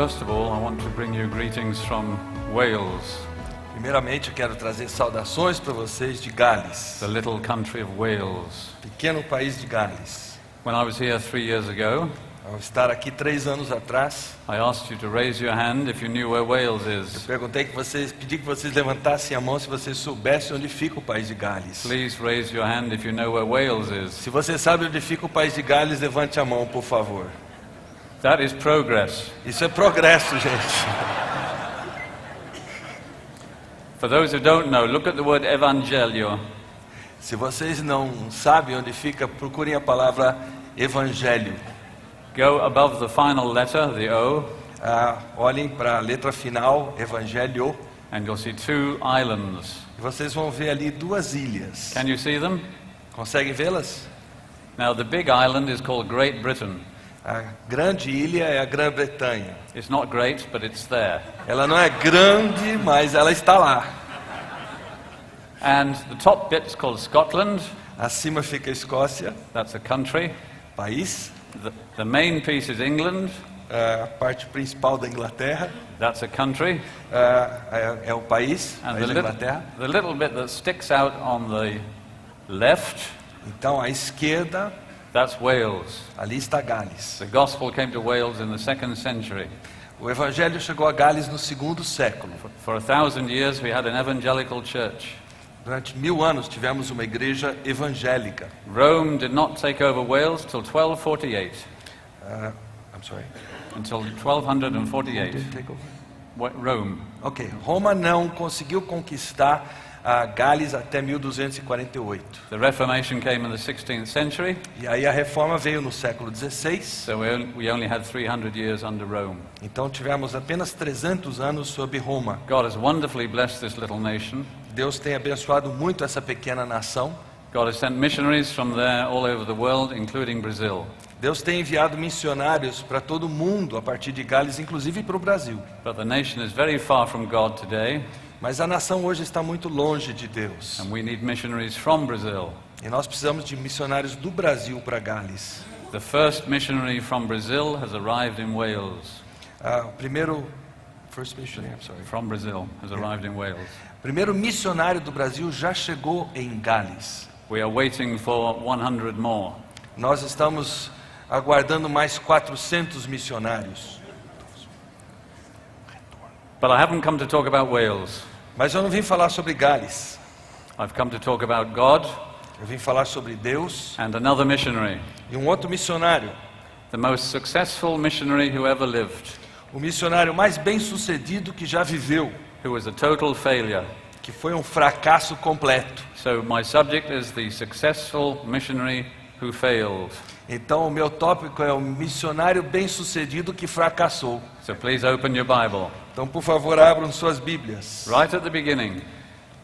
First of all, I want to bring you greetings from Wales, Primeiramente, eu quero trazer saudações para vocês de Gales, the little country of Wales. pequeno país de Gales. When I was here 3 years ago, Ao estar aqui 3 anos atrás, I asked you to raise your hand if you knew where Wales is. pedi que vocês levantassem a mão se vocês soubessem onde fica o país de Gales. Please raise your hand if you know where Wales is. Se você sabe onde fica o país de Gales, levante a mão, por favor. That is progress. Isso é progresso, gente. For those who don't know, look at the word evangelio. Se vocês não sabem onde fica, procurem a palavra evangelho. Go above the final letter, the O, Olhem para a letra final, evangelho, and you'll see 2 islands. e vocês vão ver ali 2 ilhas. Can you see them? Conseguem vê-las? Now, the big island is called Great Britain. A grande ilha é a Grã-Bretanha. It's not great, but it's there. Ela não é grande, mas ela está lá. And the top bit's called Scotland. Acima fica a Escócia, That's a country. país. The main piece is England. A parte principal da Inglaterra That's a country. é o país, And país da Inglaterra. the little bit that sticks out on the left, Então, à esquerda, that's Wales. ali está Gales. The gospel came to Wales in the 2nd century. O evangelho chegou a Gales no 2º século. For 1,000 years, we had an evangelical church. Durante 1000 anos tivemos uma igreja evangélica. Rome did not take over Wales till 1248. I'm sorry. Until 1248. Rome. Ok, Roma não conseguiu conquistar Gales até 1248. The Reformation came in the 16th century, E aí a reforma veio no século XVI. so we only had 300 years under Rome. Então tivemos apenas 300 anos sob Roma. God has wonderfully blessed this little nation. Deus tem abençoado muito essa pequena nação. God has sent missionaries from there all over the world, including Brazil. Deus tem enviado missionários para todo mundo a partir de Gales, inclusive para o Brasil. But the nation is very far from God today, Mas a nação hoje está muito longe de Deus. and we need missionaries from Brazil. E nós precisamos de missionários do Brasil para Gales. The first missionary from Brazil has arrived in Wales. First missionary, I'm sorry. From Brazil has arrived in Wales. O primeiro missionário do Brasil já chegou em Gales. We are waiting for 100 more. Nós estamos aguardando mais 400 missionários. But I haven't come to talk about Wales. Mas eu não vim falar sobre Gales. I've come to talk about God Eu vim falar sobre Deus and another missionary, e um outro missionário. the most successful missionary who ever lived, O missionário mais bem-sucedido que já viveu, who was a total failure. que foi um fracasso completo. So my subject is the successful missionary who failed. Então, o meu tópico é o missionário bem-sucedido que fracassou. So please open your Bible. Então, por favor, abram suas Bíblias. Right at the beginning,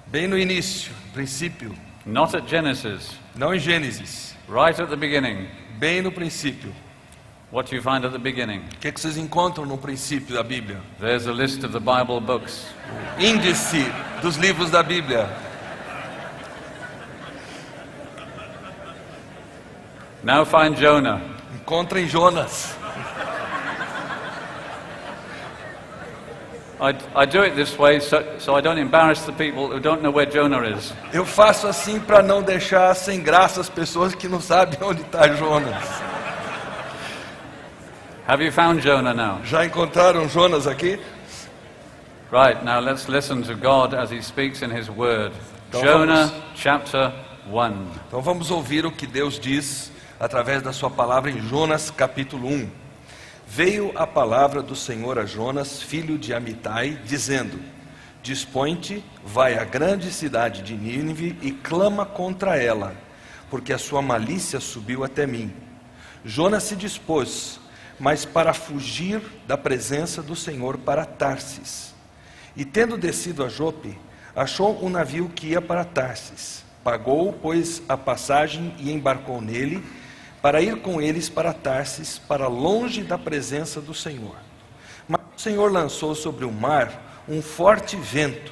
Bem no início, princípio, not at Genesis, não em Gênesis, right at the beginning. bem no princípio. What do you find at the beginning? O que vocês encontram no princípio da Bíblia? There's a list of the Bible books. Índice dos livros da Bíblia. Now find Jonah. Encontrem Jonas. I do it this way so I don't embarrass the people who don't know where Jonah is. Eu faço assim para não deixar sem graça as pessoas que não sabem onde está Jonas. Have you found Jonah now? Já encontraram Jonas aqui? Right, now let's listen to God as he speaks in his word. Então Jonah vamos- chapter 1. Então vamos ouvir o que Deus diz através da sua palavra em Jonas capítulo 1. Veio a palavra do Senhor a Jonas, filho de Amitai, dizendo: Dispõe-te, vai à grande cidade de Nínive e clama contra ela, porque a sua malícia subiu até mim. Jonas se dispôs, mas para fugir da presença do Senhor para Tarsis. E tendo descido a Jope, achou um navio que ia para Tarsis. Pagou, pois, a passagem e embarcou nele, para ir com eles para Tarsis, para longe da presença do Senhor. Mas o Senhor lançou sobre o mar um forte vento,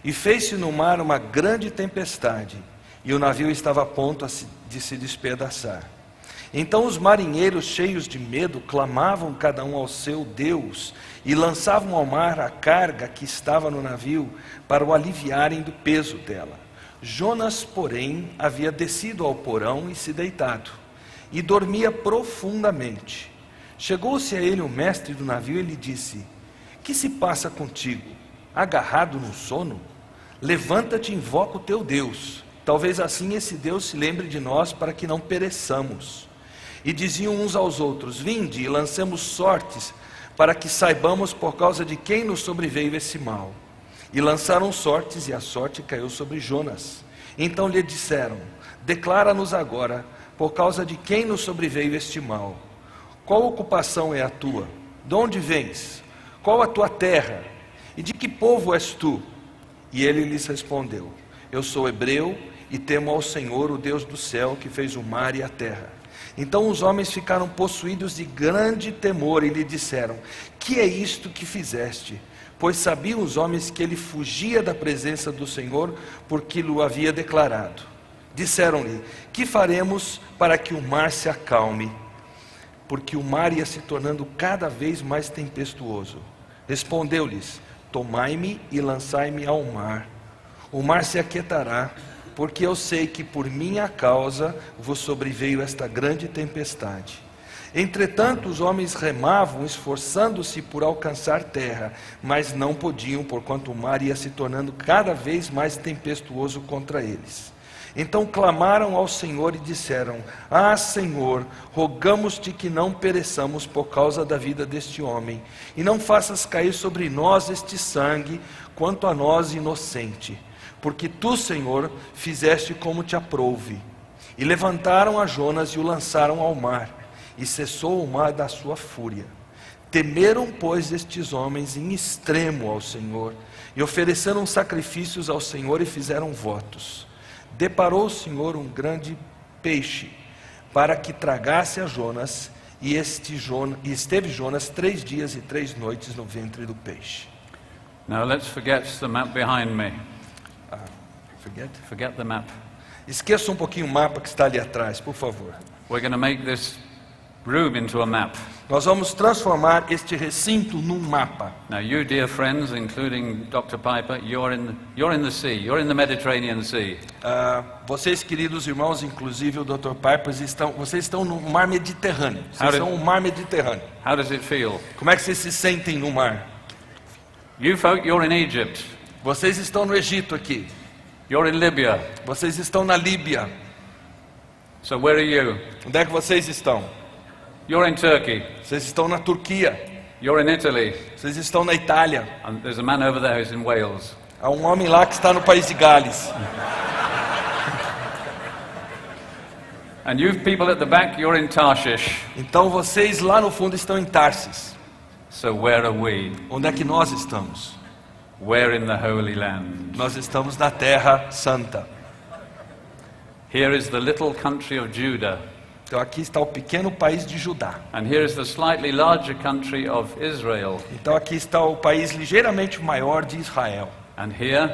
e fez-se no mar uma grande tempestade, e o navio estava a ponto de se despedaçar. Então os marinheiros, cheios de medo, clamavam cada um ao seu Deus e lançavam ao mar a carga que estava no navio para o aliviarem do peso dela. Jonas, porém, havia descido ao porão e se deitado, e dormia profundamente. Chegou-se a ele o mestre do navio e lhe disse: que se passa contigo? Agarrado no sono? Levanta-te e invoca o teu Deus. Talvez assim esse Deus se lembre de nós para que não pereçamos. E diziam uns aos outros: vinde e lancemos sortes, para que saibamos por causa de quem nos sobreveio esse mal. E lançaram sortes, e a sorte caiu sobre Jonas. Então lhe disseram: declara-nos agora, por causa de quem nos sobreveio este mal. Qual ocupação é a tua? De onde vens? Qual a tua terra? E de que povo és tu? E ele lhes respondeu: eu sou hebreu e temo ao Senhor, o Deus do céu, que fez o mar e a terra. Então os homens ficaram possuídos de grande temor e lhe disseram: que é isto que fizeste? Pois sabiam os homens que ele fugia da presença do Senhor, porque lhe havia declarado. Disseram-lhe: que faremos para que o mar se acalme? Porque o mar ia se tornando cada vez mais tempestuoso. Respondeu-lhes: tomai-me e lançai-me ao mar. O mar se aquietará, porque eu sei que por minha causa vos sobreveio esta grande tempestade. Entretanto, os homens remavam, esforçando-se por alcançar terra, mas não podiam, porquanto o mar ia se tornando cada vez mais tempestuoso contra eles. Então clamaram ao Senhor e disseram: ah, Senhor, rogamos-te que não pereçamos por causa da vida deste homem, e não faças cair sobre nós este sangue, quanto a nós inocente. Porque tu, Senhor, fizeste como te aprouve. E levantaram a Jonas e o lançaram ao mar, e cessou o mar da sua fúria. Temeram, pois, estes homens em extremo ao Senhor, e ofereceram sacrifícios ao Senhor e fizeram votos. Deparou o Senhor um grande peixe, para que tragasse a Jonas, e esteve Jonas 3 dias e 3 noites no ventre do peixe. Now let's forget the map behind me. Forget the map. Esqueça um pouquinho o mapa que está ali atrás, por favor. We're going to make this room into a map. Nós vamos transformar este recinto num mapa. Now you, dear friends, including Dr. Piper, you're in the sea. You're in the Mediterranean Sea. Vocês, queridos irmãos, inclusive o Dr. Piper, vocês estão no mar Mediterrâneo. Vocês são o mar Mediterrâneo. How does it feel? Como é que vocês se sentem no mar? You folk, you're in Egypt. Vocês estão no Egito aqui. You're in Libya. Vocês estão na Líbia. So where are you? Onde é que vocês estão? You're in Turkey. Vocês estão na Turquia. You're in Italy. Vocês estão na Itália. And there's a man over there who's in Wales. Há um homem lá que está no país de Gales. And you people at the back, you're in Tarshish. Então vocês lá no fundo estão em Tarsis. So where are we? Onde é que nós estamos? We're in the Holy Land. Nós estamos na Terra Santa. Here is the little country of Judah. Então aqui está o pequeno país de Judá. And here is the slightly larger country of Israel. Então aqui está o país ligeiramente maior de Israel. And here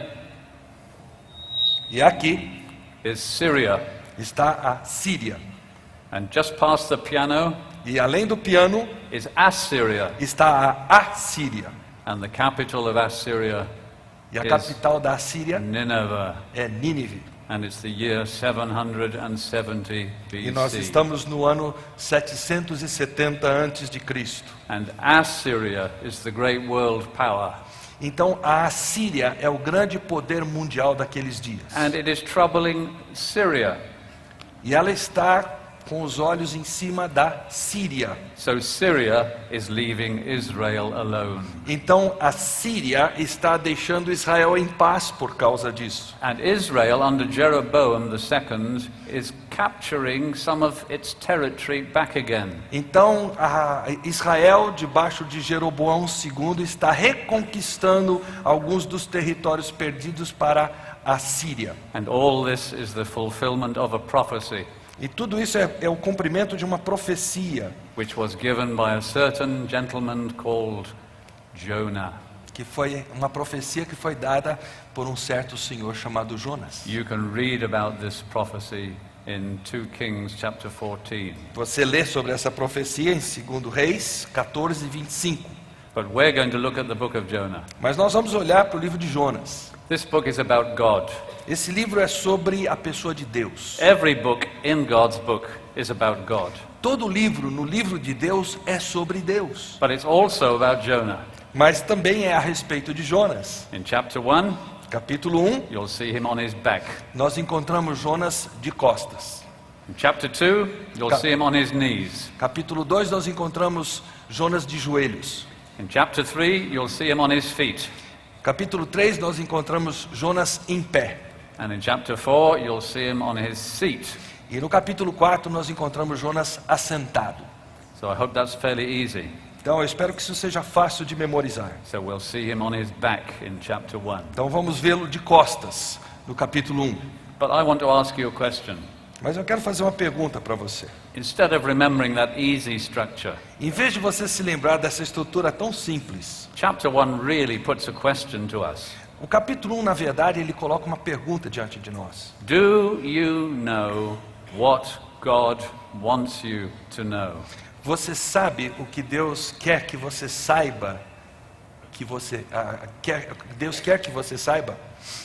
E aqui is Syria. está a Síria. And just past the piano E além do piano is Assyria. está a Assíria. And the capital of Assyria E a is capital da Síria Nineveh. é Nínive. And it's the year 770 E nós BC. estamos no ano 770 antes de Cristo. And Assyria is the great world power. Então a Assíria é o grande poder mundial daqueles dias. And it is troubling Syria. E ela está com os olhos em cima da Síria. So Syria is leaving Israel alone. Então a Síria está deixando Israel em paz por causa disso. And Israel, under Jeroboam II, is capturing some of its territory back again. Então Israel, debaixo de Jeroboão II, está reconquistando alguns dos territórios perdidos para a Síria. And all this is the fulfillment of a prophecy E tudo isso é o cumprimento de uma profecia which was given by a certain gentleman called Jonah. que foi uma profecia que foi dada por um certo senhor chamado Jonas. You can read about this prophecy in 2 Kings chapter 14. Você lê sobre essa profecia em 2 Reis 14, 25. But we're going to look at the book of Jonah. Mas nós vamos olhar para o livro de Jonas. This book is about God. Esse livro é sobre a pessoa de Deus. Every book in God's book is about God. Todo livro no livro de Deus é sobre Deus. But it's also about Jonah. Mas também é a respeito de Jonas. In chapter 1, Capítulo 1, you'll see him on his back. nós encontramos Jonas de costas. In chapter 2, you'll see him on his knees. Capítulo 2, nós encontramos Jonas de joelhos. In chapter 3, you'll see him on his feet. Capítulo 3, nós encontramos Jonas em pé. And in chapter 4, you'll see him on his seat. E no capítulo 4, nós encontramos Jonas assentado. So I hope that's fairly easy. Então, eu espero que isso seja fácil de memorizar. So we'll see him on his back in chapter 1. Então, vamos vê-lo de costas no capítulo 1. But I want to ask you a question. Mas eu quero fazer uma pergunta para você. Instead of remembering that easy structure, Em vez de você se lembrar dessa estrutura tão simples, chapter 1 really puts a question to us. o capítulo 1, na verdade, ele coloca uma pergunta diante de nós. Do you know what God wants you to know? Você sabe o que Deus quer que você saiba? Deus quer que você saiba?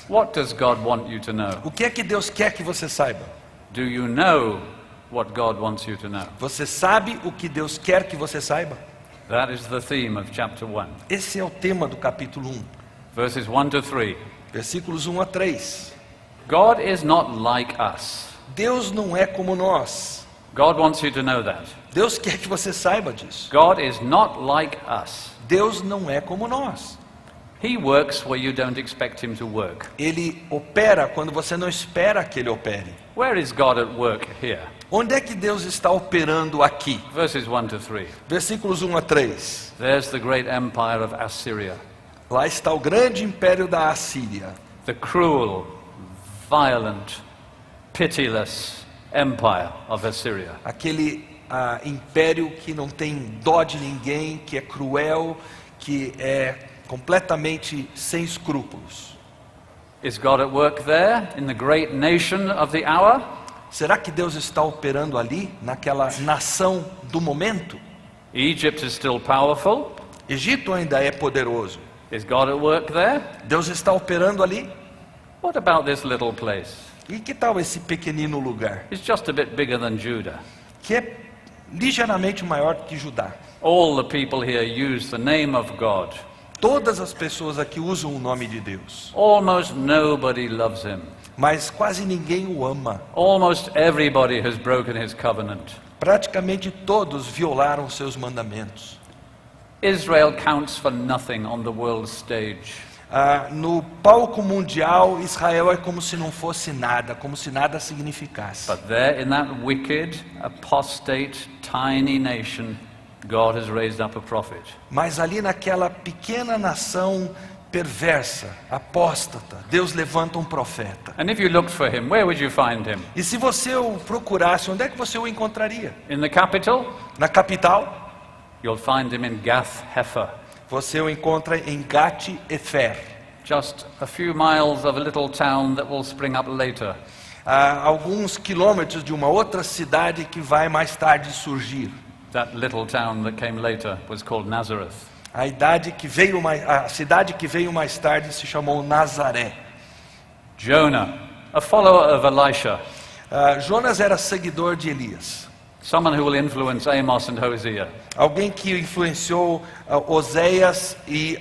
What does God want you to know? O que é que Deus quer que você saiba? Do you know what God wants you to know? Você sabe o que Deus quer que você saiba? That is the theme of chapter 1. Esse é o tema do capítulo 1, Verses 1 to 3. versículos 1 a 3. God is not like us. Deus não é como nós. God wants you to know that. Deus quer que você saiba disso. God is not like us. Deus não é como nós. He works where you don't expect him to work. Ele opera quando você não espera que ele opere. Where is God at work here? Onde é que Deus está operando aqui? Verses 1 to 3. Versículos 1 a 3. There's the great empire of Assyria, Lá está o grande império da Assíria. the cruel, violent, pitiless empire of Assyria. Aquele império que não tem dó de ninguém, que é cruel, que é completamente sem escrúpulos. Is God at work there in the great nation of the hour? Será que Deus está operando ali, naquela nação do momento? Egypt is still powerful. Egito ainda é poderoso. Is God at work there? Deus está operando ali? What about this little place? E que tal esse pequenino lugar, It's just a bit bigger than Judah. que é ligeiramente maior que Judá? All the people here use the name of God. Todas as pessoas aqui usam o nome de Deus, Almost nobody loves him. mas quase ninguém o ama. Almost everybody has broken his covenant. Praticamente todos violaram seus mandamentos. Israel counts for nothing on the world stage. No palco mundial, Israel é como se não fosse nada, como se nada significasse. But there in that wicked, apostate, tiny nation, God has raised up a prophet. Mas ali naquela pequena nação perversa, apóstata, Deus levanta um profeta. And if you looked for him, where would you find him? E se você o procurasse, onde é que você o encontraria? In the capital? Na capital? You'll find him in Gath-Hepher, Você o encontra em Gat-Efer, just a few miles of a little town that will spring up later. a alguns quilômetros de uma outra cidade que vai mais tarde surgir. That little town that came later was called Nazareth. A cidade que veio mais tarde se chamou Nazaré. Jonah, a follower of Elisha, Jonas era seguidor de Elias, someone who will influence Amos and Hosea. alguém que influenciou Oséias e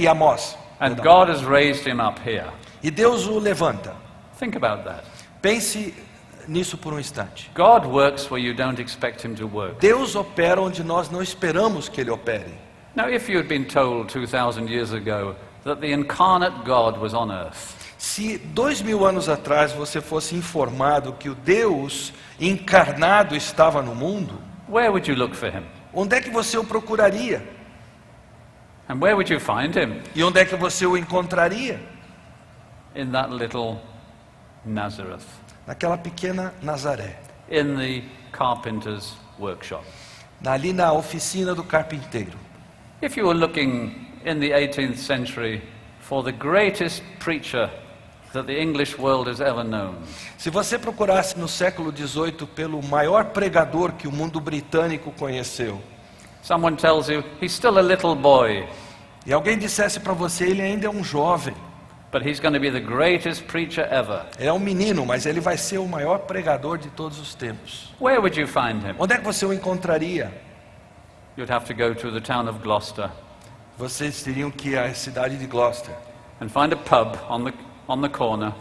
Amós. And God has raised him up here. E Deus o levanta. Think about that. Pense nisso por um instante. God works where you don't expect him to work. Deus opera onde nós não esperamos que Ele opere. Now, if you had been told 2,000 years ago that the incarnate God was on earth, Se 2000 anos atrás você fosse informado que o Deus encarnado estava no mundo, where would you look for him? onde é que você o procuraria? And where would you find him? E onde é que você o encontraria? In that little Nazareth, Naquela pequena Nazaré, in the carpenter's workshop. ali na oficina do carpinteiro. If you were looking in the 18th century for the greatest preacher that the English world has ever known. Se você procurasse no século XVIII pelo maior pregador que o mundo britânico conheceu, Someone tells you he's still a little boy, e alguém dissesse para você, ele ainda é um jovem, but he's going to be the greatest preacher ever, é um menino, mas ele vai ser o maior pregador de todos os tempos. where would you find him? Onde é que você o encontraria? You'd have to go to the town of Gloucester Vocês teriam que ir à cidade de Gloucester and find a pub on the corner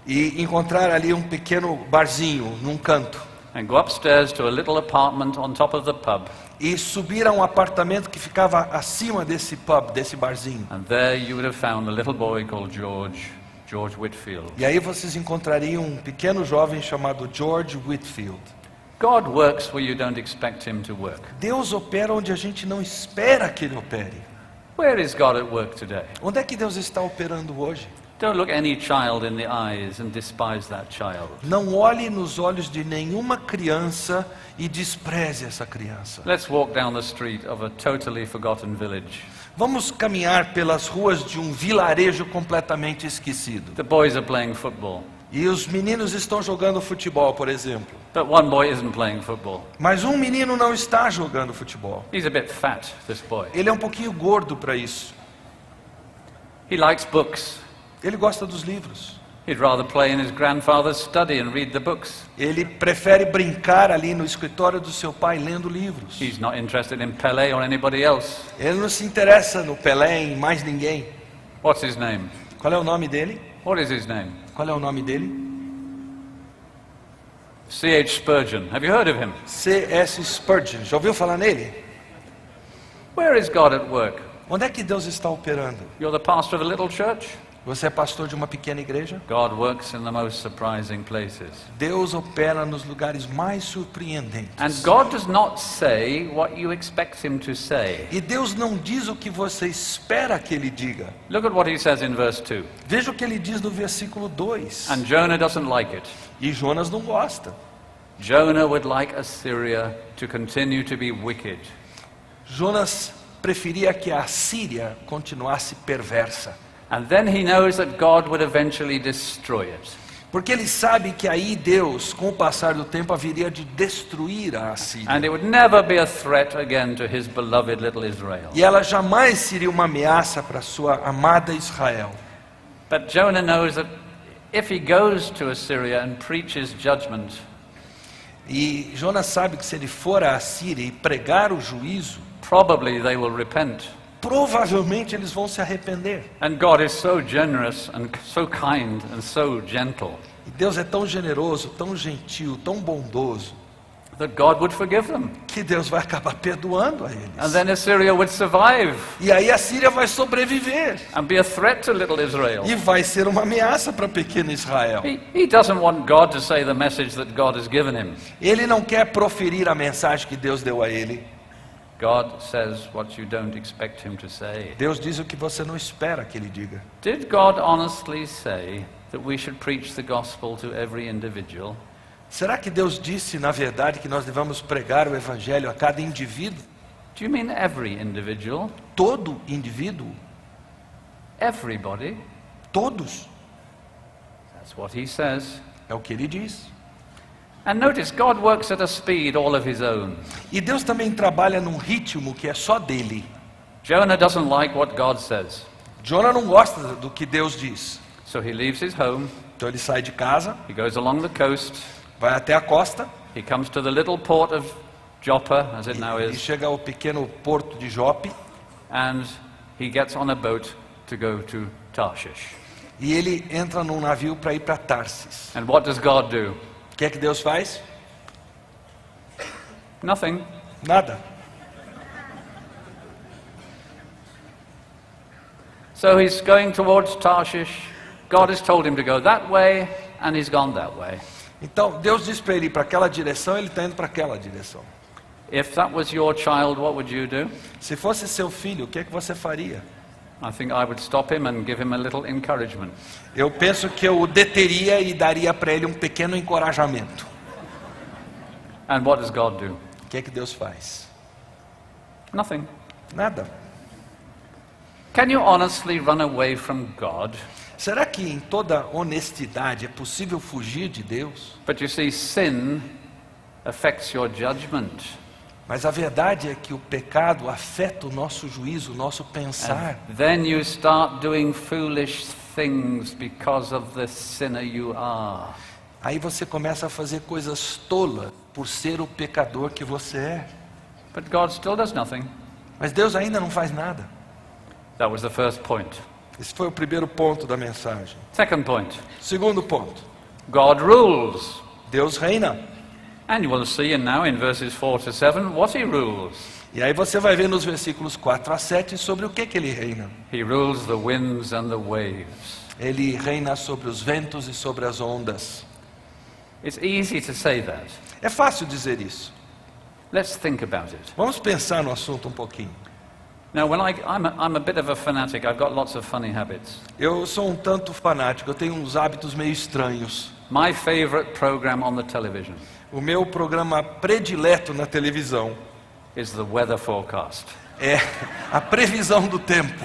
e encontrar ali um pequeno barzinho num canto and go upstairs to a little apartment on top of the pub. e subir a um apartamento que ficava acima desse pub, desse barzinho. And there you would have found a little boy called George Whitfield. E aí vocês encontrariam um pequeno jovem chamado George Whitfield. God works where you don't expect him to work. Deus opera onde a gente não espera que ele opere. Where is God at work today? Onde é que Deus está operando hoje? Don't look any child in the eyes and despise that child. Não olhe nos olhos de nenhuma criança e despreze essa criança. Let's walk down the street of a totally forgotten village. Vamos caminhar pelas ruas de um vilarejo completamente esquecido. The boys are playing football, E os meninos estão jogando futebol, por exemplo. but one boy isn't playing football. Mas um menino não está jogando futebol. He's a bit fat, this boy. Ele é um pouquinho gordo para isso. He likes books. Ele gosta dos livros. He'd rather play in his grandfather's study and read the books. Ele prefere brincar ali no escritório do seu pai lendo livros. He's not interested in Pelé or anybody else. Ele não se interessa no Pelé, em mais ninguém. What's his name? Qual é o nome dele? What is his name? Qual é o nome dele? C.H. Spurgeon. Have you heard of him? C.S. Spurgeon. Já ouviu falar nele? Where is God at work? Onde é que Deus está operando? You're the pastor of a little church? Você é pastor de uma pequena igreja? God works in the most surprising places. Deus opera nos lugares mais surpreendentes. And God does not say what you expect him to say. E Deus não diz o que você espera que ele diga. Look at what he says in verse 2. Veja o que ele diz no versículo 2. And Jonah doesn't like it. E Jonas não gosta. Jonah would like Assyria to continue to be wicked. Jonas preferia que a Síria continuasse perversa. And then he knows that God would eventually destroy it. Porque ele sabe que aí Deus, com o passar do tempo, haveria de destruir a And Síria. it would never be a threat again to his beloved little Israel. E ela jamais seria uma ameaça para sua amada Israel. But Jonah knows that if he goes to Assyria and preaches judgment, E Jonas sabe que se ele for à Síria e pregar o juízo, probably they will repent. provavelmente eles vão se arrepender. And God is so generous and so kind and so gentle E Deus é tão generoso, tão gentil, tão bondoso, that God would forgive them. que Deus vai acabar perdoando a And eles. then Assyria would survive E aí a Síria vai sobreviver. and be a threat to little Israel. E vai ser uma ameaça para a pequena Israel. He doesn't want God to say the message that God has given him. Ele não quer proferir a mensagem que Deus deu a ele. God says what you don't expect him to say. Deus diz o que você não espera que ele diga. Did God honestly say that we should preach the gospel to every individual? Será que Deus disse, na verdade, que nós devemos pregar o evangelho a cada indivíduo? Do you mean every individual? Todo indivíduo? Everybody? Todos? That's what he says. É o que ele diz. And notice, God works at a speed all of his own. E Deus também trabalha num ritmo que é só dele. Jonah doesn't like what God says. Jonah não gosta do que Deus diz. So he leaves his home, Então ele sai de casa, he goes along the coast, vai até a costa he comes to the little port of Joppa, as it now e is, chega ao pequeno porto de Jope. and he gets on a boat to go to Tarshish. E ele entra num navio para ir para Tarsis. And what does God do? O que é que Deus faz? Nothing. Nada. So he's going towards Tarshish. God has told him to go that way, and he's gone that way. Então Deus diz para ele ir para aquela direção, ele está indo para aquela direção. If that was your child, what would you do? Se fosse seu filho, o que é que você faria? I think I would stop him and give him a little encouragement. Eu penso que eu o deteria e daria para ele um pequeno encorajamento. And what does God do? O que é que Deus faz? Nothing. Nada. Can you honestly run away from God? Será que em toda honestidade é possível fugir de Deus? But you see, sin affects your judgment. Mas a verdade é que o pecado afeta o nosso juízo, o nosso pensar. Then you start doing foolish things because of the sinner you are. Aí você começa a fazer coisas tolas por ser o pecador que você é. But God still does nothing. Mas Deus ainda não faz nada. That was the first point. Esse foi o primeiro ponto da mensagem. Second point. Segundo ponto, God rules. Deus reina. And you will see now in verses 4 to 7 what he rules. E aí você vai ver nos versículos 4 a 7 sobre o que ele reina. He rules the winds and the waves. Ele reina sobre os ventos e sobre as ondas. It's easy to say that. É fácil dizer isso. Let's think about it. Vamos pensar no assunto um pouquinho. Now, I'm a bit of a fanatic. I've got lots of funny habits. Eu sou um tanto fanático, eu tenho uns hábitos meio estranhos. My favorite program on the television O meu programa predileto na televisão is the weather forecast. é a previsão do tempo.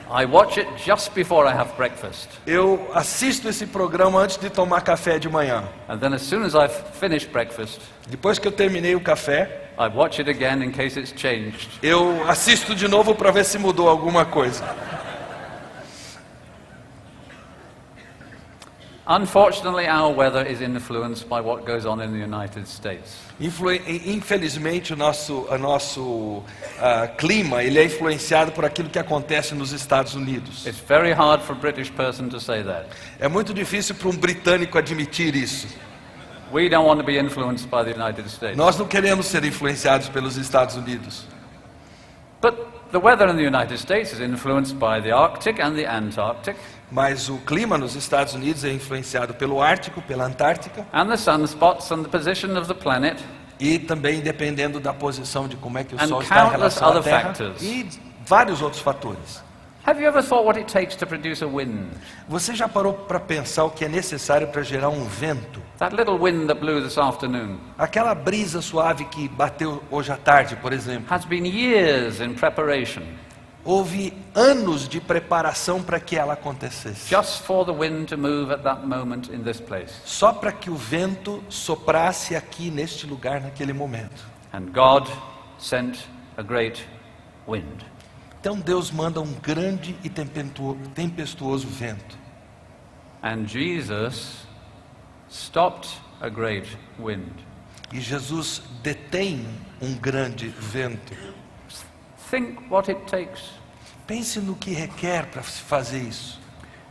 I watch it just before I have breakfast. Eu assisto esse programa antes de tomar café de manhã. And then as soon as I've finished breakfast, Depois que eu terminei o café, I watch it again in case it's changed. eu assisto de novo para ver se mudou alguma coisa. Unfortunately, our weather is influenced by what goes on in the United States. Infelizmente, o nosso clima ele é influenciado por aquilo que acontece nos Estados Unidos. It's very hard for a British person to say that. É muito difícil para um britânico admitir isso. We don't want to be influenced by the United States. Nós não queremos ser influenciados pelos Estados Unidos. But the weather in the United States is influenced by the Arctic and the Antarctic, Mas o clima nos Estados Unidos é influenciado pelo Ártico, pela Antártica and the sunspots and the position of the planet, e também dependendo da posição de como é que o And Sol está em countless relação à other Terra factors. e vários outros fatores. Have you ever thought what it takes to produce a wind? Você já parou para pensar o que é necessário para gerar um vento? That little wind that blew this afternoon Aquela brisa suave que bateu hoje à tarde, por exemplo. has been years in preparation Houve anos de preparação para que ela acontecesse. just for the wind to move at that moment in this place. Só para que o vento soprasse aqui neste lugar, naquele momento. And God sent a great wind. Então Deus manda um grande e tempestuoso vento. And Jesus stopped a great wind. E Jesus detém um grande vento. Think what it takes. Pense no que requer para se fazer isso.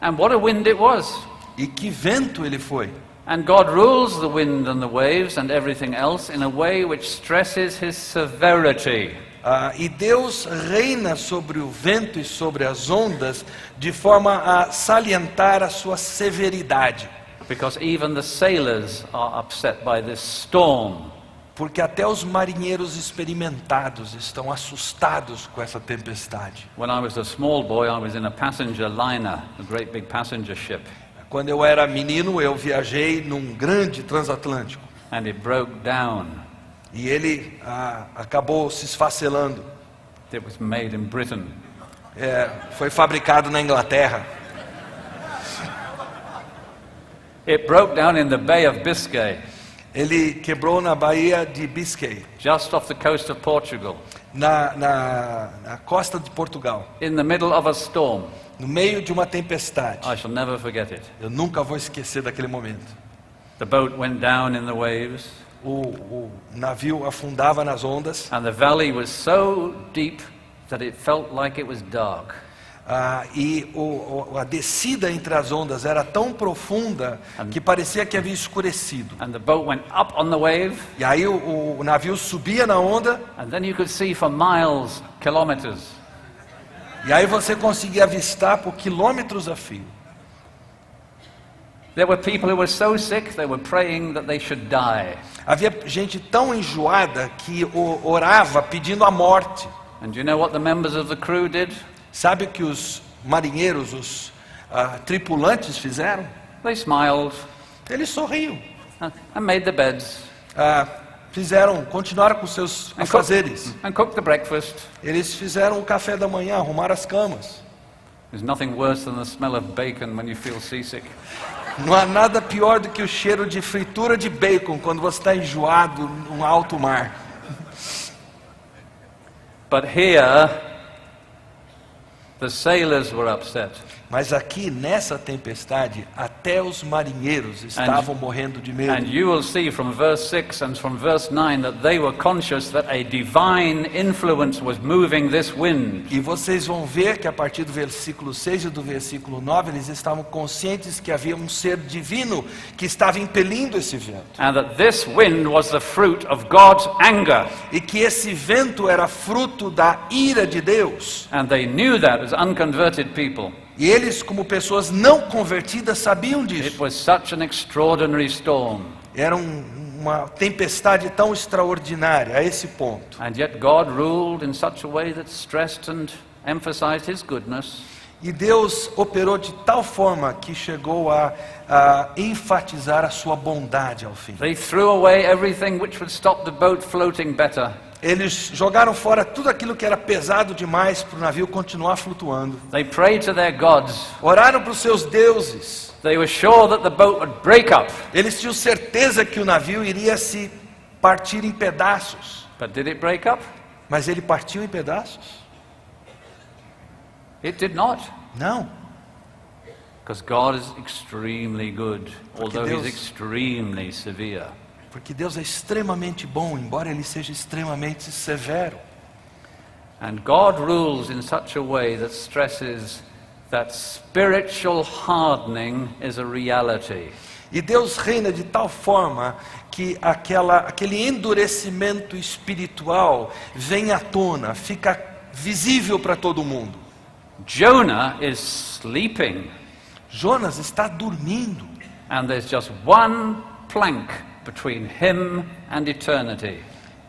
And what a wind it was. E que vento ele foi. And God rules the wind and the waves and everything else in a way which stresses his severity. E Deus reina sobre o vento e sobre as ondas de forma a salientar a sua severidade. Because even the sailors are upset by this storm. Porque até os marinheiros experimentados estão assustados com essa tempestade. When I was a small boy, I was in a passenger liner, a great big passenger ship, Quando eu era menino, eu viajei num grande transatlântico. and it broke down. E ele acabou se esfacelando. It was made in Britain. Foi fabricado na Inglaterra. It broke down in the Bay of Biscay, Ele quebrou na Baía de Biscay, just off the coast of Portugal, na costa de Portugal, in the middle of a storm. no meio de uma tempestade. I shall never forget it. Eu nunca vou esquecer daquele momento. The boat went down in the waves, O navio afundava nas ondas and the valley was so deep that it felt like it was dark. e a descida entre as ondas era tão profunda que parecia que havia escurecido. And the boat went up on the wave, E aí o navio subia na onda and then you could see for miles, kilometers. e aí você conseguia avistar por quilômetros a fio. There were people who were so sick they were praying that they should die. Havia gente tão enjoada que orava pedindo a morte. And do you know what the members of the crew did? Sabe o que os marinheiros, os tripulantes fizeram? They smiled Eles sorriam. and made the beds Continuaram com seus and afazeres. cooked the breakfast. Eles fizeram o café da manhã, arrumaram as camas. There's nothing worse than the smell of bacon when you feel seasick. Não há nada pior do que o cheiro de fritura de bacon quando você está enjoado num alto mar. But here, the sailors were upset. Mas aqui nessa tempestade, até os marinheiros estavam morrendo de medo. And you will see from verse 6 and from verse 9 that they were conscious that a divine influence was moving this wind. E vocês vão ver que a partir do versículo 6 e do versículo 9, eles estavam conscientes que havia um ser divino que estava impelindo esse vento. And that this wind was the fruit of God's anger. E que esse vento era fruto da ira de Deus. And they knew that as unconverted people. E eles, como pessoas não convertidas, sabiam It disso. was such an extraordinary storm. Era uma tempestade tão extraordinária a esse ponto. And yet God ruled in such a way that stressed and emphasized His goodness. E Deus operou de tal forma que chegou a enfatizar a sua bondade ao fim. They threw away everything which would stop the boat floating better. Eles jogaram fora tudo aquilo que era pesado demais para o navio continuar flutuando. They prayed to their gods. Oraram para os seus deuses. They were sure that the boat would break up. Eles tinham certeza que o navio iria se partir em pedaços. But did it break up? Mas ele partiu em pedaços? It did not. Não. Because God is extremely good, although He's Deus- extremely severe. Porque Deus é extremamente bom, embora Ele seja extremamente severo. And God rules in such a way that stresses that spiritual hardening is a reality. E Deus reina de tal forma que aquele endurecimento espiritual vem à tona, fica visível para todo mundo. Jonah is sleeping, Jonas está dormindo. and there's just one plank between him and eternity.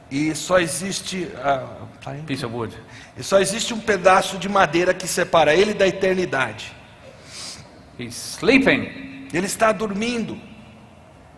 E só existe Piece of wood. um pedaço de madeira que separa ele da eternidade. He's sleeping Ele está dormindo,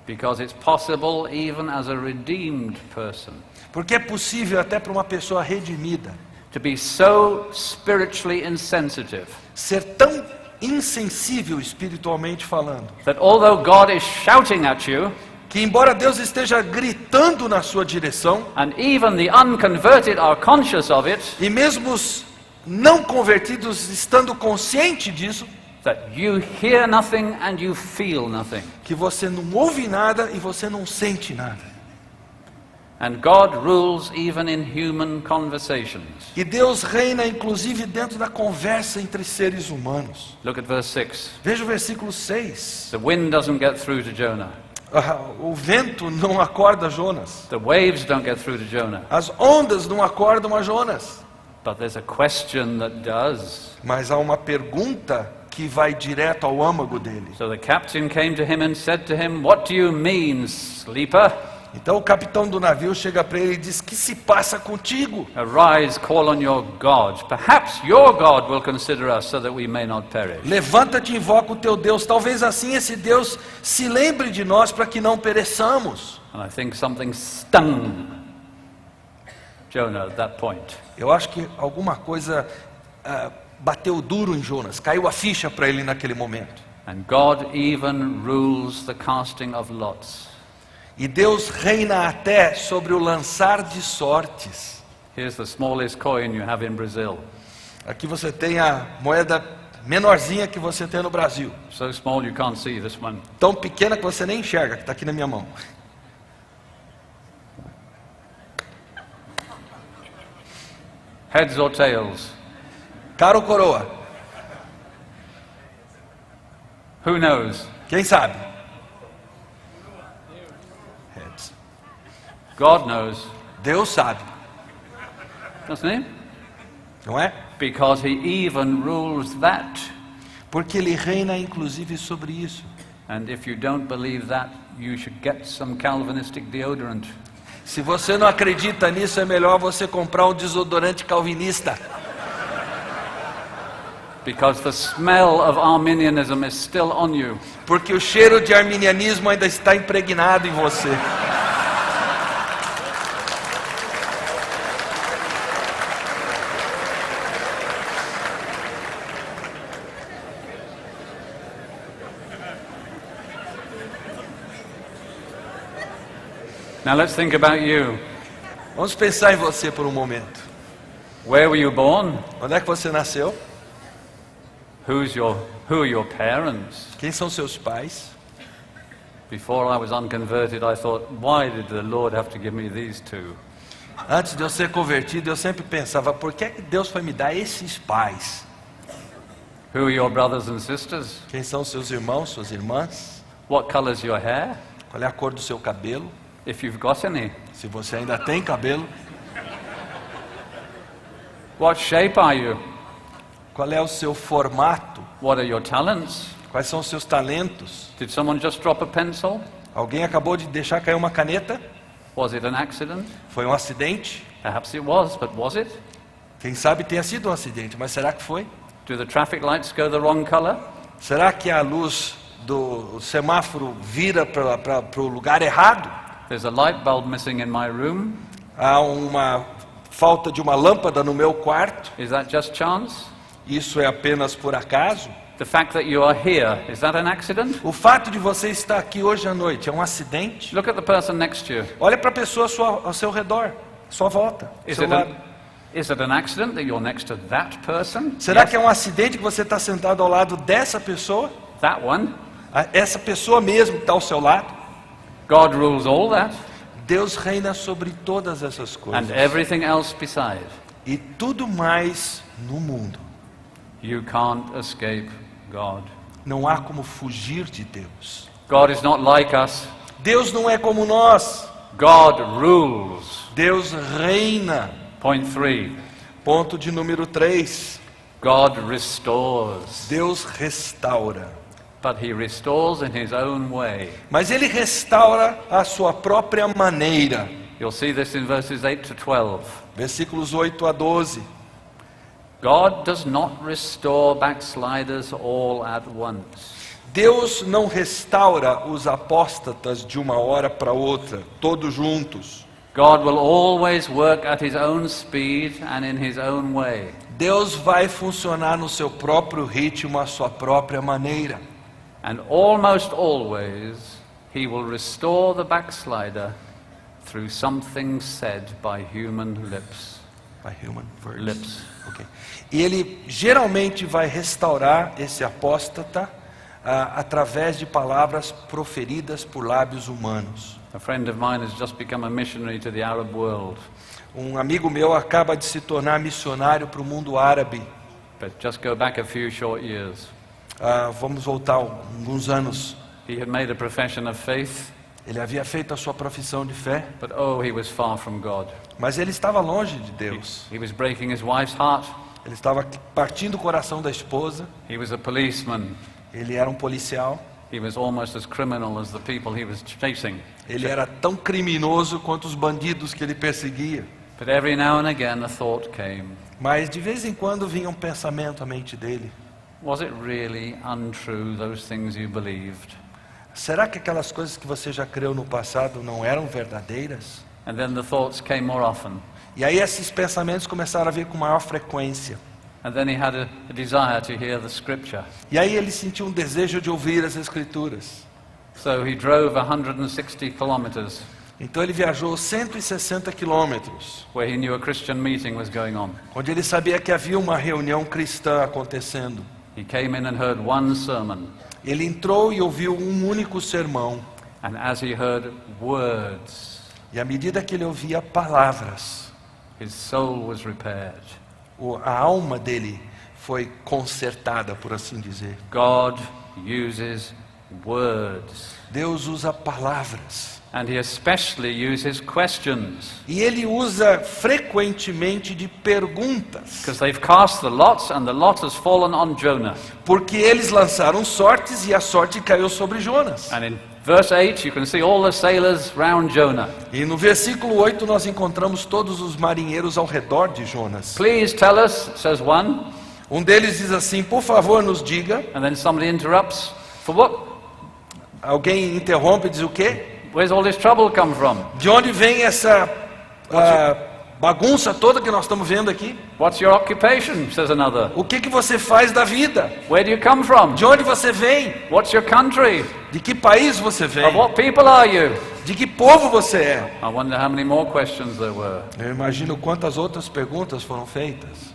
because it's possible even as a redeemed person porque é possível até para uma pessoa redimida to be so spiritually insensitive ser tão insensível espiritualmente falando, that although God is shouting at you, que embora Deus esteja gritando na sua direção, and even the unconverted are conscious of it, e mesmo os não convertidos estando consciente disso, that you hear nothing and you feel nothing. que você não ouve nada e você não sente nada. And God rules even in human conversations. E Deus reina inclusive dentro da conversa entre seres humanos. Look at verse 6. Veja o versículo 6. The wind doesn't get through to Jonah. O vento não acorda Jonas. The waves don't get through to Jonah. As ondas não acordam a Jonas. But there's a question that does. Mas há uma pergunta que vai direto ao âmago dele. So the captain came to him and said to him, "What do you mean, sleeper? Então o capitão do navio chega para ele e diz: "Que se passa contigo? Arise, call on your God. Perhaps your God will consider us so that we may not perish." Levanta-te e invoca o teu Deus. Talvez assim esse Deus se lembre de nós para que não pereçamos." And I think something stung Jonah at that point. Eu acho que alguma coisa bateu duro em Jonas, caiu a ficha para ele naquele momento. And God even rules the casting of lots. E Deus reina até sobre o lançar de sortes. Here's the smallest coin you have in Brazil. Aqui você tem a moeda menorzinha que você tem no Brasil. So small you can't see this one. Tão pequena que você nem enxerga, que está aqui na minha mão. Heads or tails? Cara ou coroa? Who knows? Quem sabe? Heads. God knows, Deus sabe, doesn't he? não é? Because he even rules that. Porque Ele reina inclusive sobre isso. And if you don't believe that, you should get some Calvinistic deodorant. Se você não acredita nisso, é melhor você comprar um desodorante calvinista. Because the smell of Arminianism is still on you. Porque o cheiro de arminianismo ainda está impregnado em você. Now let's think about you. Vamos pensar em você por um momento. Where were you born? Onde é que você nasceu? Who are your parents? Quem são seus pais? Before I was unconverted, I thought, why did the Lord have to give me these two? Antes de eu ser convertido, eu sempre pensava, por que é que Deus foi me dar esses pais? Who are your brothers and sisters? Quem são seus irmãos, suas irmãs? What color's your hair? Qual é a cor do seu cabelo? If you've got any. Se você ainda tem cabelo. What shape are you? Qual é o seu formato? What are your talents? Quais são os seus talentos? Did someone just drop a pencil? Alguém acabou de deixar cair uma caneta? Was it an accident? Foi um acidente? Perhaps it was, but was it? Quem sabe tenha sido um acidente, mas será que foi? Do the traffic lights go the wrong color? Será que a luz do semáforo vira para o lugar errado? There's a light bulb missing in my room. Há uma falta de uma lâmpada no meu quarto? Is that just chance? Isso é apenas por acaso? The fact that you are here, is that an accident? O fato de você estar aqui hoje à noite é um acidente? Look at the person next to you. Olha para a pessoa ao seu redor, à sua volta, ao seu lado. Is it an accident that you're next to that person? Será Yes. que é um acidente que você está sentado ao lado dessa pessoa? That one? Essa pessoa mesmo que está ao seu lado? God rules all that Deus reina sobre todas essas and coisas. everything else beside. E tudo mais no mundo. You can't escape God. Não há como fugir de Deus. God is not like us. Deus não é como nós. God rules. Deus reina. Point 3. Ponto de número 3. God restores. Deus restaura. But he restores in his own way. Mas Ele restaura a sua própria maneira. You'll see this in verses 8 to 12. Versículos 8 a 12. God does not restore backsliders all at once. Deus não restaura os apóstatas de uma hora para outra, todos juntos. God will always work at his own speed and in his own way. Deus vai funcionar no seu próprio ritmo, à sua própria maneira. And almost always he will restore the backslider through something said by human lips. By human words. Lips. Okay. E Ele geralmente vai restaurar esse apóstata através de palavras proferidas por lábios humanos. A friend of mine has just become a missionary to the Arab world. Um amigo meu acaba de se tornar missionário para o mundo árabe. But just go back a few short years. Vamos voltar alguns anos. He had made a profession of faith, Ele havia feito a sua profissão de fé, but oh, he was far from God. mas ele estava longe de Deus. He was breaking his wife's heart. Ele estava partindo o coração da esposa. He was a policeman. Ele era um policial. He was almost as criminal as the people he was chasing. Ele era tão criminoso quanto os bandidos que ele perseguia. But every now and again a thought came. Mas de vez em quando vinha um pensamento à mente dele. Was it really untrue, those things you believed? Será que aquelas coisas que você já creu no passado não eram verdadeiras? And then the thoughts came more often. E aí esses pensamentos começaram a vir com maior frequência. And then he had a desire to hear the scripture. E aí ele sentiu um desejo de ouvir as escrituras. So he drove 160 kilometers Então ele viajou 160 quilômetros, where he knew a Christian meeting was going on. onde ele sabia que havia uma reunião cristã acontecendo. He came in and heard one sermon. Ele entrou e ouviu um único sermão. And as he heard words, E à medida que ele ouvia palavras, his soul was repaired. a alma dele foi consertada, por assim dizer. God uses words. Deus usa palavras. And he especially uses questions. E ele usa frequentemente de perguntas. Because they've cast the lots and the lot has fallen on Jonah. Porque eles lançaram sortes e a sorte caiu sobre Jonas. And in verse 8 you can see all the sailors round Jonah. E no versículo 8 nós encontramos todos os marinheiros ao redor de Jonas. Please tell us, says one. Um deles diz assim: por favor, nos diga. And then somebody interrupts. For what? Alguém interrompe e diz o quê? Where's all this trouble come from? De onde vem essa bagunça toda que nós estamos vendo aqui? What's your occupation? Says another. O que você faz da vida? Where do you come from? De onde você vem? What's your country? De que país você Of vem? what people are you? De que povo você é? I wonder how many more questions there were. Eu imagino quantas outras perguntas foram feitas.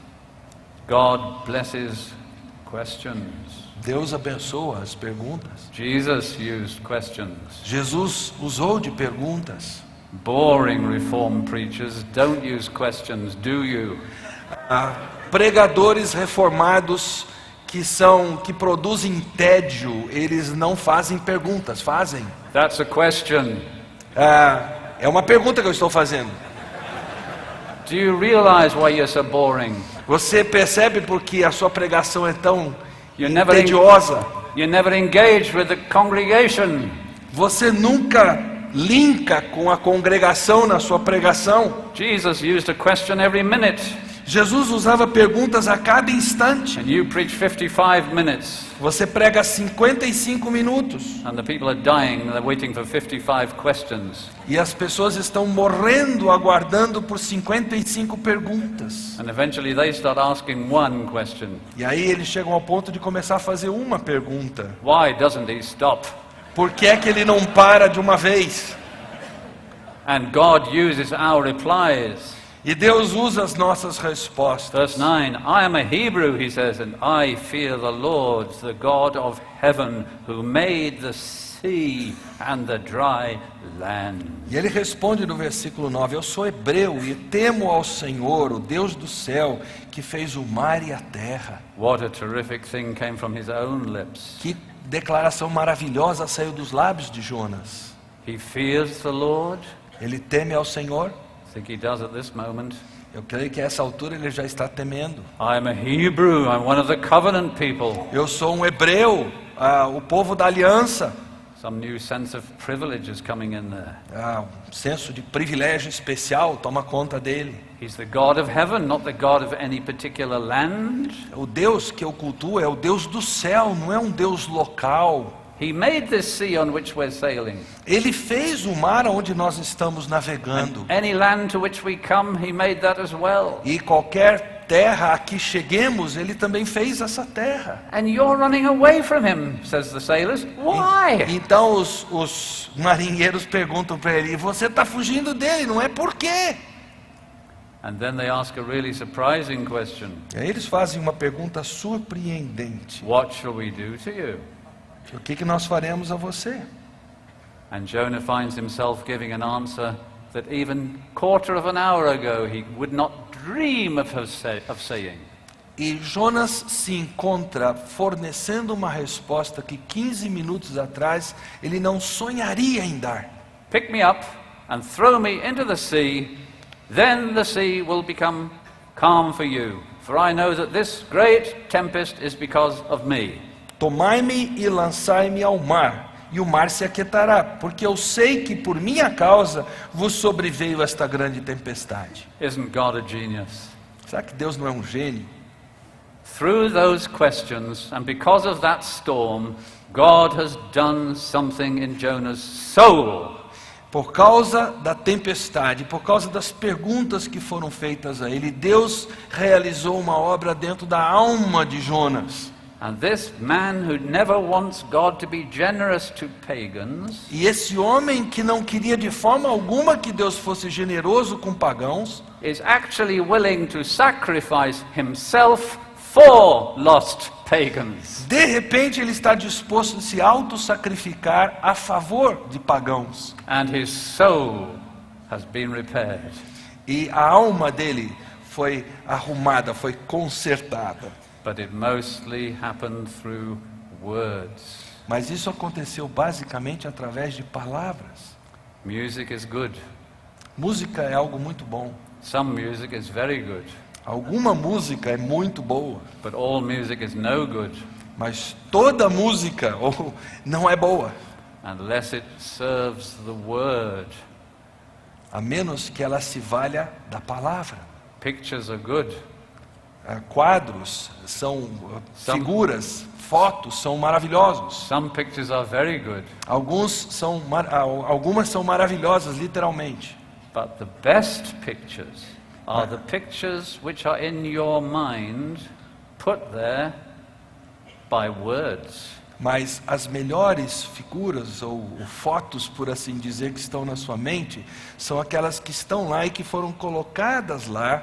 God blesses questions. Deus abençoa as perguntas. Jesus used questions. Jesus usou de perguntas. Boring reform preachers don't use questions, do you? Pregadores reformados que produzem tédio, eles não fazem perguntas, fazem. That's a question. É uma pergunta que eu estou fazendo. Do you realize why you're so boring? Você percebe por que a sua pregação é tão You never tediosa? You never engage with the congregation. Você nunca linka com a congregação na sua pregação. Jesus used a question every minute. Jesus usava perguntas a cada instante. And you preach 55 minutes. Você prega 55 minutos. And the people are dying, they're waiting for 55 questions. E as pessoas estão morrendo aguardando por 55 perguntas. And eventually they start asking one question. E aí eles chegam ao ponto de começar a fazer uma pergunta. Why doesn't he stop? Por que é que ele não para de uma vez? And God uses our replies. E Deus usa as nossas respostas. Verse 9, I am a Hebrew, he says, and I fear the Lord, the God of heaven, who made the sea and the dry land. E ele responde no versículo 9, eu sou hebreu e temo ao Senhor, o Deus do céu, que fez o mar e a terra. What a terrific thing came from his own lips. Que declaração maravilhosa saiu dos lábios de Jonas. He fears the Lord. Ele teme ao Senhor. I think he does at this moment. Eu creio que a essa altura ele já está temendo. I am a Hebrew, I'm one of the covenant people. Eu sou um hebreu, o povo da aliança. Some new sense of privilege is coming in there. Um senso de privilégio especial toma conta dele. He's the God of heaven, not the God of any particular land. O Deus que eu cultuo é o Deus do céu, não é um Deus local. He made this sea on which we're sailing. Ele fez o mar onde nós estamos navegando. Any land to which we come, he made that as well. E qualquer terra a que cheguemos, ele também fez essa terra. And you're running away from him, says the sailors. Why? Então os marinheiros perguntam para ele, você está fugindo dele, não é por quê? And then they ask a really surprising question. E aí eles fazem uma pergunta surpreendente. What shall we do to you? O que nós faremos a você? And Jonah finds himself giving an answer that even quarter of an hour ago he would not dream of saying. E Jonas se encontra fornecendo uma resposta que 15 minutos atrás ele não sonharia em dar. Pick me up and throw me into the sea, then the sea will become calm for you, for I know that this great tempest is because of me. Tomai-me e lançai-me ao mar, e o mar se aquietará, porque eu sei que por minha causa vos sobreveio esta grande tempestade. Isn't God a genius? Será que Deus não é um gênio? Through those questions, and because of that storm, God has done something in Jonah's soul. Por causa da tempestade, por causa das perguntas que foram feitas a ele, Deus realizou uma obra dentro da alma de Jonas. And this man who never wants God to be generous to pagans, E esse homem que não queria de forma alguma que Deus fosse generoso com pagãos, is actually willing to sacrifice himself for lost pagans. de repente ele está disposto a se auto-sacrificar a favor de pagãos. And his soul has been repaired. E a alma dele foi arrumada, foi consertada. But it mostly happened through words. Mas isso aconteceu basicamente através de palavras. Music is good. Música é algo muito bom. Some music is very good. Alguma música é muito boa, But all music is no good mas toda música não é boa, unless it serves the word. a menos que ela se valha da palavra. Pictures are good. Quadros são figuras, fotos são maravilhosos. Some pictures are very good. Algumas são maravilhosas, literalmente. But the best pictures are the pictures which are in your mind, put there by words. Mas as melhores figuras ou fotos, por assim dizer, que estão na sua mente, são aquelas que estão lá e que foram colocadas lá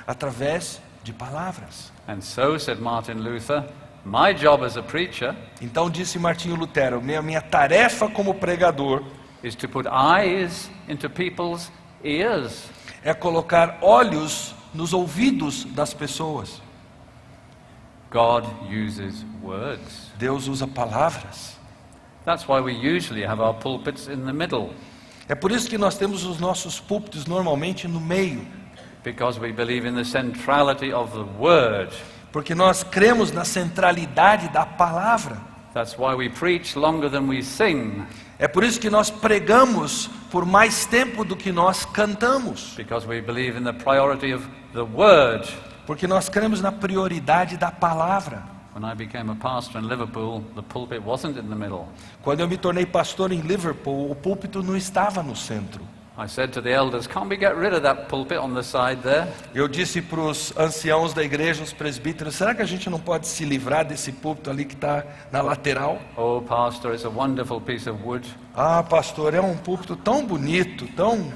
através de palavras. And so, said Martin Luther, my job as a preacher Então disse Martinho Lutero, minha tarefa como pregador is to put eyes into people's ears. é colocar olhos nos ouvidos das pessoas. God uses words. Deus usa palavras. That's why we usually have our pulpits in the middle, É por isso que nós temos os nossos púlpitos normalmente no meio, because we believe in the centrality of the word. porque nós cremos na centralidade da palavra. That's why we preach longer than we sing, É por isso que nós pregamos por mais tempo do que nós cantamos, because we believe in the priority of the word. porque nós cremos na prioridade da palavra. When I became a pastor in Liverpool, the pulpit wasn't in the middle. Quando eu me tornei pastor em Liverpool, o púlpito não estava no centro. I said to the elders, can't we get rid of that pulpit on the side there? Eu disse para os anciãos da igreja, os presbíteros, será que a gente não pode se livrar desse púlpito ali que está na lateral? Oh, pastor, it's a wonderful piece of wood. Ah, pastor, é um púlpito tão bonito, tão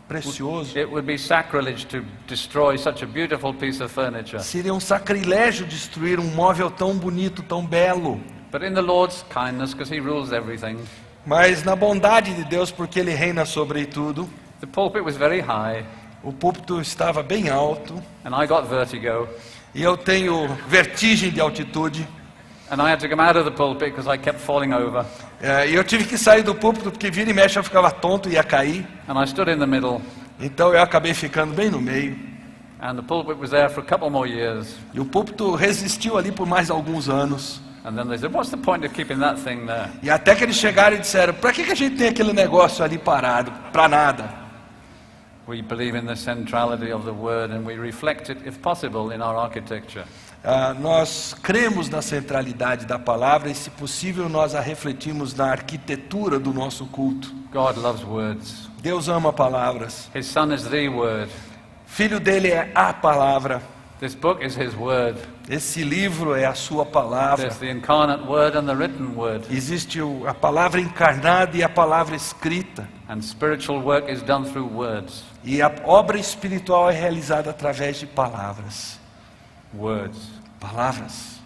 precioso. It would be sacrilege to destroy such a beautiful piece of furniture. Seria um sacrilégio destruir um móvel tão bonito, tão belo. But in the Lord's kindness, because He rules everything, Mas na bondade de Deus, porque Ele reina sobre tudo, the pulpit was very high, o púlpito estava bem alto, and I got vertigo, e eu tenho vertigem de altitude, and I had to come out of the pulpit because I kept falling over. e eu tive que sair do púlpito, porque vira e mexe eu ficava tonto e ia cair. And I stood in the middle, Então eu acabei ficando bem no meio, and the pulpit was there for a couple more years. e o púlpito resistiu ali por mais alguns anos. And then they said, what's the point of keeping that thing there? E até que eles chegaram e disseram, para que a gente tem aquele negócio ali parado? Para nada. We believe in the centrality of the word, and we reflect it, if possible, in our architecture. Nós cremos na centralidade da palavra e, se possível, nós a refletimos na arquitetura do nosso culto. God loves words. Deus ama palavras. His Son is the word. Filho dele é a palavra. This book is His word. Esse livro é a sua palavra. There's the incarnate word and the written word. Existe a palavra encarnada e a palavra escrita. And spiritual work is done through words. E a obra espiritual é realizada através de palavras. Words. Palavras.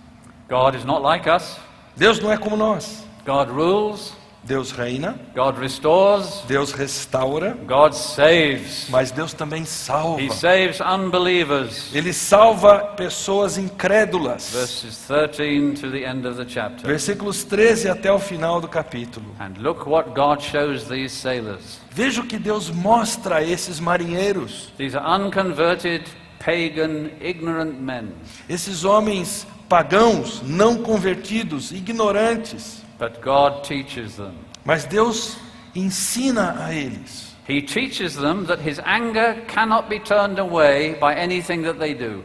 God is not like us. Deus não é como nós. God rules. Deus reina, God restores. Deus restaura, God saves. mas Deus também salva. He saves unbelievers. Ele salva pessoas incrédulas. Verses 13 to the end of the chapter. Versículos 13 até o final do capítulo. And look what God shows these sailors. Veja o que Deus mostra a esses marinheiros. These are unconverted, pagan, ignorant men. Esses homens pagãos, não convertidos, ignorantes. But God teaches them. Mas Deus ensina a eles. He teaches them that His anger cannot be turned away by anything that they do.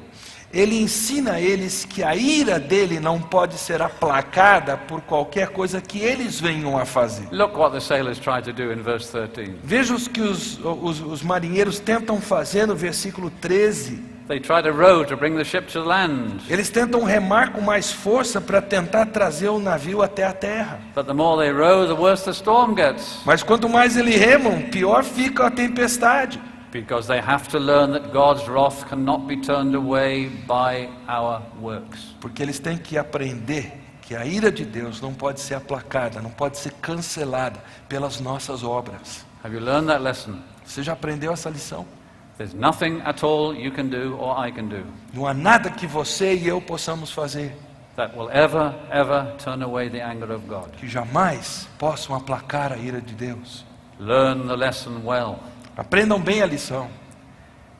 Ele ensina a eles que a ira dele não pode ser aplacada por qualquer coisa que eles venham a fazer. Look what the sailors try to do in verse 13. Veja o que os marinheiros tentam fazer no versículo 13. They try to row to bring the ship to land. Eles tentam remar com mais força para tentar trazer o navio até a terra. But the more they row, the worse the storm gets. Mas quanto mais eles remam, pior fica a tempestade. Because they have to learn that God's wrath cannot be turned away by our works. Porque eles têm que aprender que a ira de Deus não pode ser aplacada, não pode ser cancelada pelas nossas obras. Have you learned that lesson? Você já aprendeu essa lição? There's nothing at all you can do or I can do Não há nada que você e eu possamos fazer that will ever, ever turn away the anger of God. que jamais possam aplacar a ira de Deus. Learn the lesson well. Aprendam bem a lição.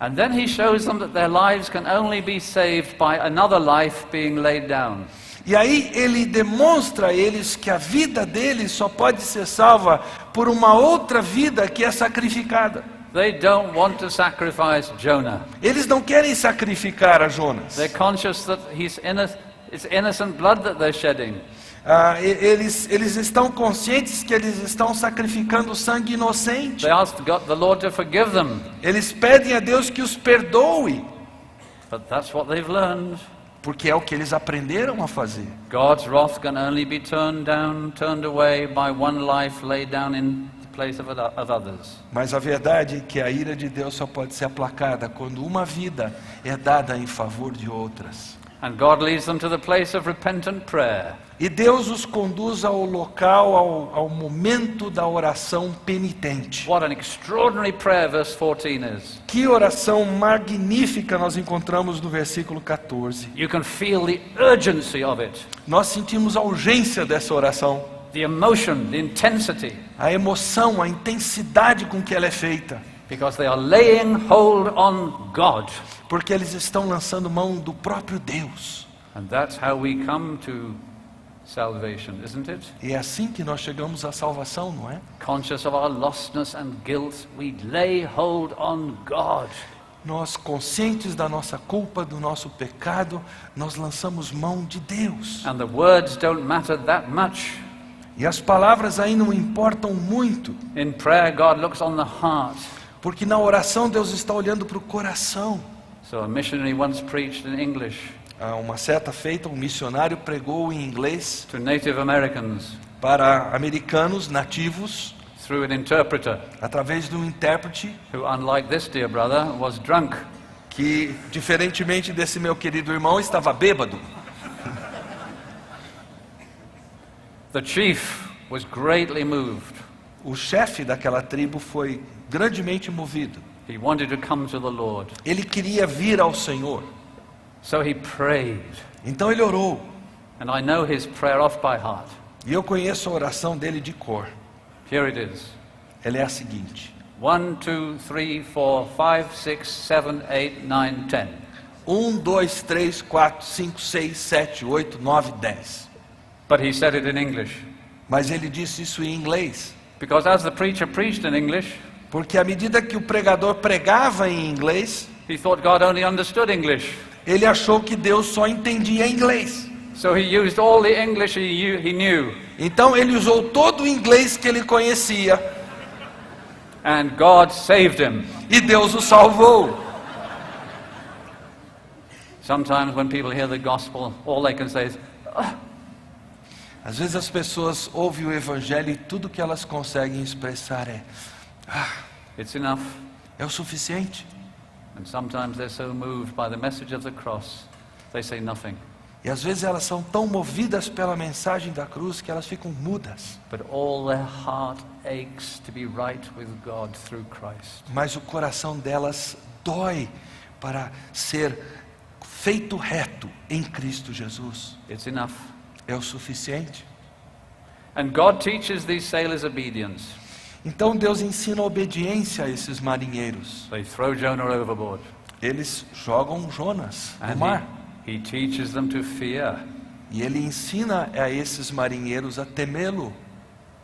And then He shows them that their lives can only be saved by another life being laid down. E aí ele demonstra a eles que a vida deles só pode ser salva por uma outra vida que é sacrificada. They don't want to sacrifice Jonah. Eles não querem sacrificar a Jonas. They're conscious that it's innocent blood that they're shedding. Eles estão conscientes que eles estão sacrificando sangue inocente. They ask God, the Lord to forgive them. Eles pedem a Deus que os perdoe. But that's what they've learned. porque é o que eles aprenderam a fazer. God's wrath can only be turned away by one life laid down in the place of others. Mas a verdade é que a ira de Deus só pode ser aplacada quando uma vida é dada em favor de outras. And God leads them to the place of repentant prayer. E Deus os conduz ao local, ao momento da oração penitente. What an extraordinary prayer verse 14 is. Que oração magnífica nós encontramos no versículo 14. You can feel the urgency of it, Nós sentimos a urgência dessa oração, the emotion, the intensity, a emoção, a intensidade com que ela é feita. because they are laying hold on God. Porque eles estão lançando mão do próprio Deus. And that's how we come to salvation, isn't it? E é assim que nós chegamos à salvação, não é? Conscious of our lostness and guilt, we lay hold on God. Nós, conscientes da nossa culpa, do nosso pecado, nós lançamos mão de Deus. And the words don't matter that much. E as palavras aí não importam muito, In prayer, God looks on the heart. porque na oração Deus está olhando para o coração. So a missionary once preached in English Há uma certa feita, um missionário pregou em inglês to Native Americans para americanos nativos, through an interpreter através de um intérprete, who, unlike this dear brother, was drunk. que, diferentemente desse meu querido irmão, estava bêbado. The chief was greatly moved. O chefe daquela tribo foi grandemente movido. He wanted to come to the Lord. Ele queria vir ao Senhor. So he prayed. Então ele orou. And I know his prayer off by heart. E eu conheço a oração dele de cor. Here it is. Ela é a seguinte: 1, 2, 3, 4, 5, 6, 7, 8, 9, 10. 1, 2, 3, 4, 5, 6, 7, 8, 9, 10. But he said it in English. Mas ele disse isso em inglês. Because as the preacher preached in English, Porque à medida que o pregador pregava em inglês, he thought God only understood English. ele achou que Deus só entendia inglês. So he used all the English he knew. Então ele usou todo o inglês que ele conhecia. And God saved him. E Deus o salvou. Sometimes when people hear the gospel, all they can say is, Às vezes as pessoas ouvem o evangelho e tudo que elas conseguem expressar é: it's enough. é o suficiente. And sometimes they're so moved by the message of the cross, they say nothing. E às vezes elas são tão movidas pela mensagem da cruz que elas ficam mudas. But all their heart aches to be right with God through Christ. Mas o coração delas dói para ser feito reto em Cristo Jesus. It's enough. É o suficiente. And God teaches these sailors obedience. Então Deus ensina a obediência a esses marinheiros. They throw Jonah overboard. Eles jogam Jonas no And mar. he teaches them to fear, E ele ensina a esses marinheiros a temê-lo.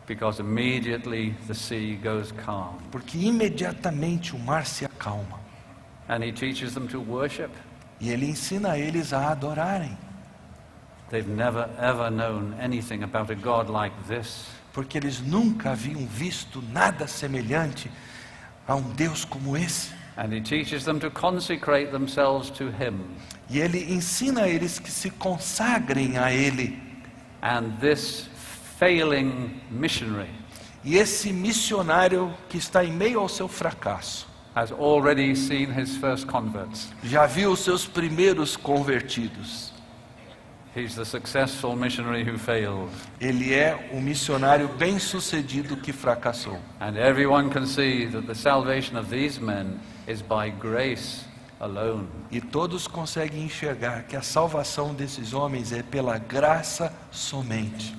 because immediately the sea goes calm. Porque imediatamente o mar se acalma. And he teaches them to worship. E ele ensina a eles a adorarem. They've never ever known anything about a God like this. Porque eles nunca haviam visto nada semelhante a um Deus como esse. And he teaches them to consecrate themselves to him. E ele ensina a eles que se consagrem a ele. And this failing missionary E esse missionário que está em meio ao seu fracasso has already seen his first converts. já viu os seus primeiros convertidos. He's the successful missionary who failed. Ele é o missionário bem-sucedido que fracassou. And everyone can see that the salvation of these men is by grace alone. E todos conseguem enxergar que a salvação desses homens é pela graça somente.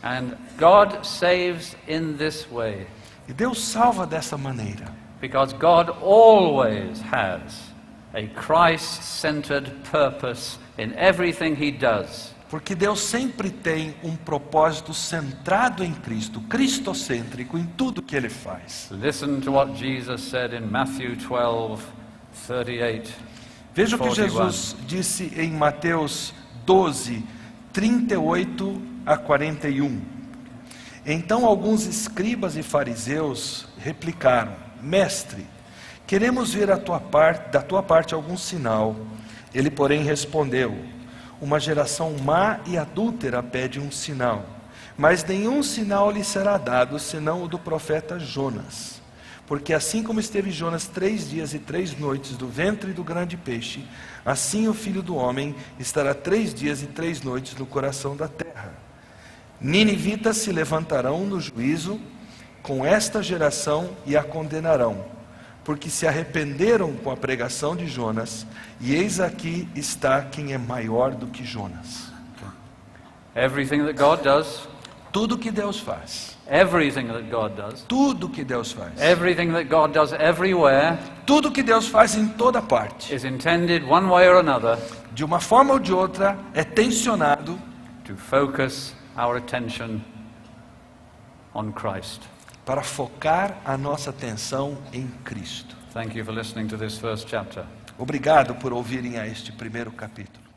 And God saves in this way, E Deus salva dessa maneira. because God always has a Christ-centered purpose in everything he does. Porque Deus sempre tem um propósito centrado em Cristo, cristocêntrico em tudo que Ele faz. Listen to what Jesus said in Matthew 12:38. Veja o que 41. Jesus disse em Mateus 12, 38 a 41. Então alguns escribas e fariseus replicaram: Mestre, queremos ver da tua parte algum sinal. Ele, porém, respondeu: uma geração má e adúltera pede um sinal, mas nenhum sinal lhe será dado, senão o do profeta Jonas. Porque assim como esteve Jonas 3 dias e 3 noites do ventre do grande peixe, assim o Filho do Homem estará 3 dias e 3 noites no coração da terra. Ninivitas se levantarão no juízo com esta geração e a condenarão, porque se arrependeram com a pregação de Jonas, e eis aqui está quem é maior do que Jonas. Everything that God does, Tudo que Deus faz, everything that God does, tudo que Deus faz, everything that God does everywhere tudo que Deus faz em toda parte, is intended one way or another de uma forma ou de outra, é tensionado to focus our attention on Christ. para focar a nossa atenção em Cristo. Thank you for listening to this first chapter. Obrigado por ouvirem a este primeiro capítulo.